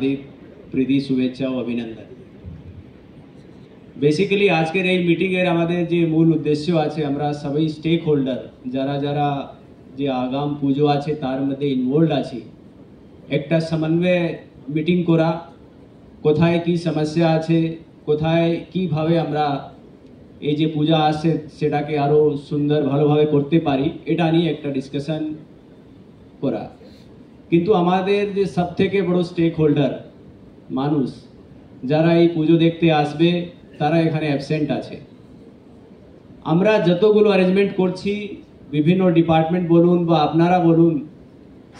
हार्दिक প্রীতি শুভেচ্ছা ও অভিনন্দন। বেসিক্যালি আজকের এই মিটিংয়ের আমাদের যে মূল উদ্দেশ্য আছে, আমরা সবাই স্টেক হোল্ডার যারা যারা যে আগাম পুজো আছে তার মধ্যে ইনভলভড আছি, একটা সমন্বয় মিটিং করা, কোথায় কি সমস্যা আছে, কোথায় কিভাবে আমরা এই যে পূজা আছে সেটাকে আরো সুন্দর ভালোভাবে করতে পারি, এটা নিয়ে একটা ডিসকাশন করা। কিন্তু আমাদের যে সবথেকে বড় স্টেক হোল্ডার মানুষ যারা এই পুজো দেখতে আসবে তারা এখানে অ্যাবসেন্ট আছে। আমরা যতগুলো অ্যারেঞ্জমেন্ট করছি, বিভিন্ন ডিপার্টমেন্ট বলুন বা আপনারা বলুন,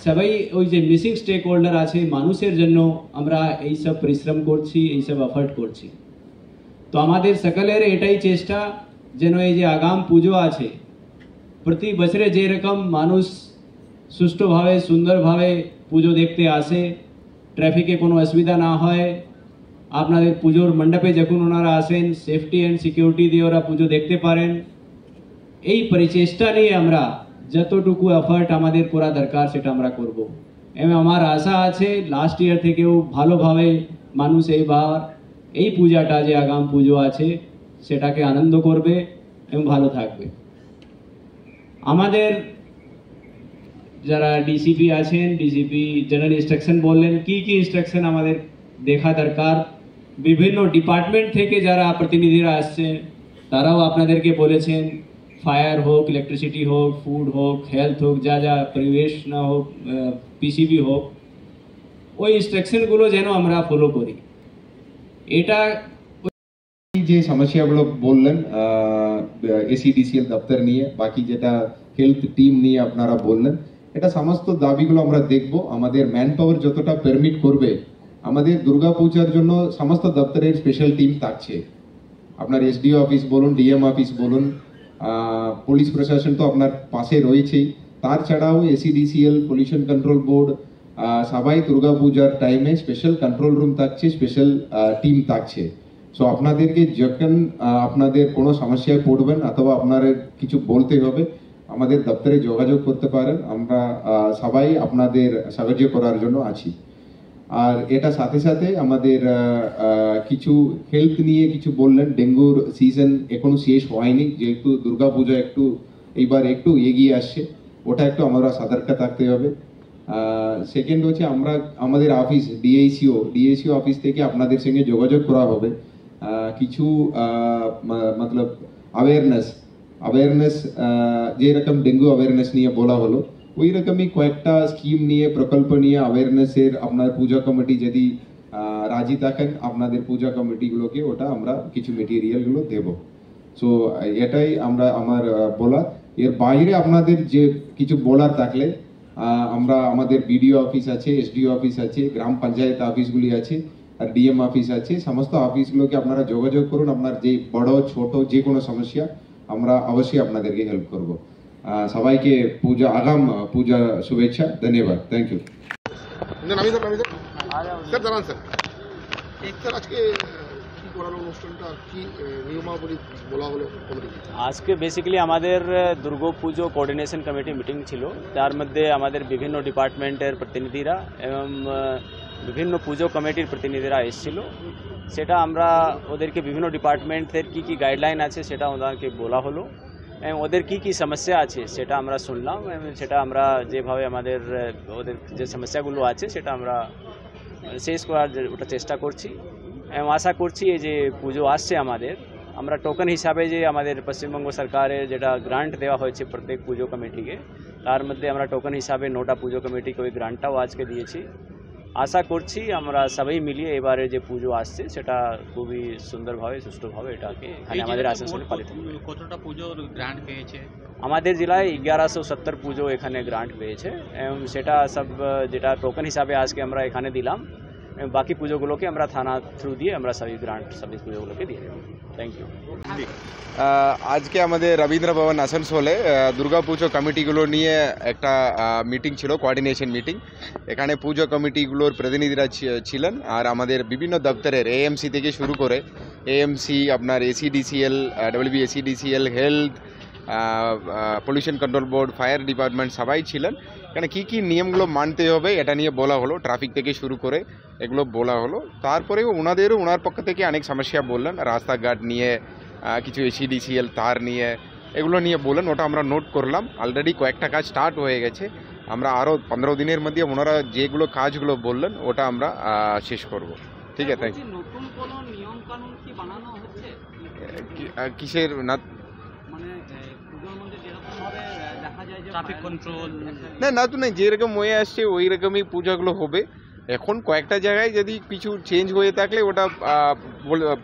সবাই ওই যে মিসিং স্টেক হোল্ডার আছে মানুষের জন্য আমরা এই সব পরিশ্রম করছি, এই সব এফর্ট করছি। তো আমাদের সকলের এটাই চেষ্টা যেন এই যে আগাম পুজো আছে, প্রতি বছরে যেরকম মানুষ সুষ্ঠুভাবে সুন্দরভাবে পুজো দেখতে আসে, ট্রাফিকে কোনো অসুবিধা না হয়, আপনাদের পুজোর মণ্ডপে যখন ওনারা আসেন সেফটি অ্যান্ড সিকিউরিটি দিয়ে ওরা পুজো দেখতে পারেন, এই পরিচেষ্টা নিয়ে আমরা যতটুকু এফর্ট আমাদের করা দরকার সেটা আমরা করব। এবং আমার আশা আছে লাস্ট ইয়ার থেকেও ভালোভাবে মানুষ এইবার এই পূজাটা যে আগাম পুজো আছে সেটাকে আনন্দ করবে এবং ভালো থাকবে। আমাদের যারা ডিসিপি আছেন, ডিসিপি জেনারেল ইনস্ট্রাকশন বললেন কি কি ইনস্ট্রাকশন আমাদের দেখা দরকার, বিভিন্ন ডিপার্টমেন্ট থেকে যারা প্রতিনিধিরা আসছেন তারাও আপনাদেরকে বলেছেন, ফায়ার হোক, ইলেকট্রিসিটি হোক, ফুড হোক, হেলথ হোক, যা যা পরিবেশ না হোক, পিসিবি হোক, ওই ইনস্ট্রাকশনগুলো যেন আমরা ফলো করি। এটা যে সমস্যাগুলো বললেন এসিডিসিএল দপ্তর নিয়ে, বাকি যেটা হেলথ টিম নিয়ে আপনারা বললেন, এটা সমস্ত দাবিগুলো আমরা দেখব। আমাদের ম্যান পাওয়ার যতটা পারমিট করবে, আমাদের দুর্গা পূজার জন্য সমস্ত দপ্তরের স্পেশাল টিম থাকছে। আপনার এসডিও অফিস বলুন, ডিএম অফিস বলুন, পুলিশ প্রশাসন তো আপনার পাশে রয়েছেই, তার ছাড়াও এসিডিসিএল, পলিউশন কন্ট্রোল বোর্ড, সবাই দুর্গা পূজার টাইমে স্পেশাল কন্ট্রোল রুম থাকছে, স্পেশাল টিম থাকছে। সো আপনাদেরকে যখন আপনাদের কোনো সমস্যায় পড়বেন অথবা আপনার কিছু বলতে হবে, আমাদের দপ্তরে যোগাযোগ করতে পারেন। আমরা সবাই আপনাদের সাহায্য করার জন্য আছি। আর এটা সাথে সাথে আমাদের কিছু হেলথ নিয়ে কিছু বললেন, ডেঙ্গুর সিজন এখনো শেষ হয়নি, যেহেতু দুর্গা পূজা একটু এইবার একটু এগিয়ে আসছে, ওটা একটু আমরা সতর্ক থাকতে হবে। সেকেন্ড হচ্ছে আমরা আমাদের অফিস ডিএইসিও অফিস থেকে আপনাদের সঙ্গে যোগাযোগ করা হবে। কিছু মতলব অ্যাওয়ারনেস যেরকম ডেঙ্গু অ্যাওয়ারনেস নিয়ে বলা হলো, ওই রকমই কয়েকটা স্কিম নিয়ে, প্রকল্প নিয়ে অ্যাওয়ারনেসের আপনার পূজা কমিটি যদি রাজি থাকেন, আপনাদের পূজা কমিটিগুলোকে ওটা আমরা কিছু মেটেরিয়ালগুলো দেব। সো এটাই আমার বলা। এর বাইরে আপনাদের যে কিছু বলার থাকলে আমরা আমাদের বিডিও অফিস আছে, এসডিও অফিস আছে, গ্রাম পঞ্চায়েত অফিসগুলি আছে, আর ডিএম অফিস আছে, সমস্ত অফিসগুলোকে আপনারা যোগাযোগ করুন। আপনার যে বড় ছোট যে কোনো সমস্যা আমরা অবশ্যই আপনাদেরকে হেল্প করব। সবাইকে আগাম পূজা শুভেচ্ছা, ধন্যবাদ, থ্যাংক ইউ। আজকে বেসিক্যালি আমাদের দুর্গা পুজো কোঅর্ডিনেশন কমিটি মিটিং ছিল, তার মধ্যে আমাদের বিভিন্ন ডিপার্টমেন্টের প্রতিনিধিরা এবং বিভিন্ন পুজো কমিটির প্রতিনিধিরা এসেছিল। সেটা আমরা ওদেরকে বিভিন্ন ডিপার্টমেন্টের কি কি গাইডলাইন আছে সেটা ওদেরকে বলা হলো, এবং ওদের কি কি সমস্যা আছে সেটা আমরা শুনলাম, এবং সেটা আমরা যেভাবে আমাদের ওদের যে সমস্যাগুলো আছে সেটা আমরা শেষ করার ওটা চেষ্টা করছি। এবং আশা করছি এই যে পুজো আসছে আমাদের, আমরা টোকেন হিসাবে যে আমাদের পশ্চিমবঙ্গ সরকারের যেটা গ্রান্ট দেওয়া হয়েছে প্রত্যেক পুজো কমিটিকে, তার মধ্যে আমরা টোকেন হিসাবে 9টা পুজো কমিটিকে ওই গ্রান্টটাও আজকে দিয়েছি। আশা করছি আমরা সবাই মিলিয়ে এবারে যে পুজো আসছে সেটা খুবই সুন্দরভাবে সুষ্ঠুভাবে এটাকে এখানে আমাদের আসানসোলে পালিত হবে। কতটা পুজো গ্রান্ট পেয়েছে? আমাদের জেলায় 1170 পুজো এখানে গ্রান্ট পেয়েছে, এবং সেটা সব যেটা টোকেন হিসাবে আজকে আমরা এখানে দিলাম, বাকি পুজোগুলোকে আমরা থানা থ্রু দিয়ে আমরা সবই গ্রান্ট সবই পুজোগুলোকে দিয়ে দেবো। Thank you. আজকে আমাদের রবীন্দ্র ভবন আসানসোলে দুর্গা পুজো কমিটিগুলো নিয়ে একটা মিটিং ছিল, কোঅর্ডিনেশন মিটিং। এখানে পুজো কমিটিগুলোর প্রতিনিধিরা ছিলেন, আর আমাদের বিভিন্ন দপ্তরের এএমসি থেকে শুরু করে এএমসি, আপনার SEDCL, WBACDCL, health, pollution control board, fire department সবাই ছিলেন। এখানে কী কী নিয়মগুলো মানতে হবে এটা নিয়ে বলা হলো, ট্রাফিক থেকে শুরু করে এগুলো বলা হলো। তারপরেও ওনার পক্ষ থেকে অনেক সমস্যা বললেন, রাস্তাঘাট নিয়ে, কিছু এসিডিসিএল তার নিয়ে, এগুলো নিয়ে বললেন। ওটা আমরা নোট করলাম। অলরেডি কয়েকটা কাজ স্টার্ট হয়ে গেছে। আমরা আরও 15 দিনের মধ্যে ওনারা যেগুলো কাজগুলো বললেন ওটা আমরা শেষ করব। ঠিক আছে, থ্যাংক ইউ। নতুন কোনো নিয়ম কানুন কি বানানো হচ্ছে? কিসের না? মানে পুজোর মধ্যে যেরকম ভাবে দেখা যায় যে ট্রাফিক কন্ট্রোল না, নতুন নেই, যেরকম হয়ে আসছে ওই রকমই পূজাগুলো হবে। এখন কয়েকটা জায়গায় যদি কিছু চেঞ্জ হয়ে থাকলে ওটা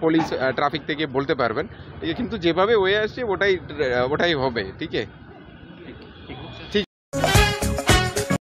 পুলিশ ট্রাফিক থেকে বলতে পারবেন, ঠিক আছে, কিন্তু যেভাবে হয়ে আসছে ওটাই হবে। ঠিক আছে।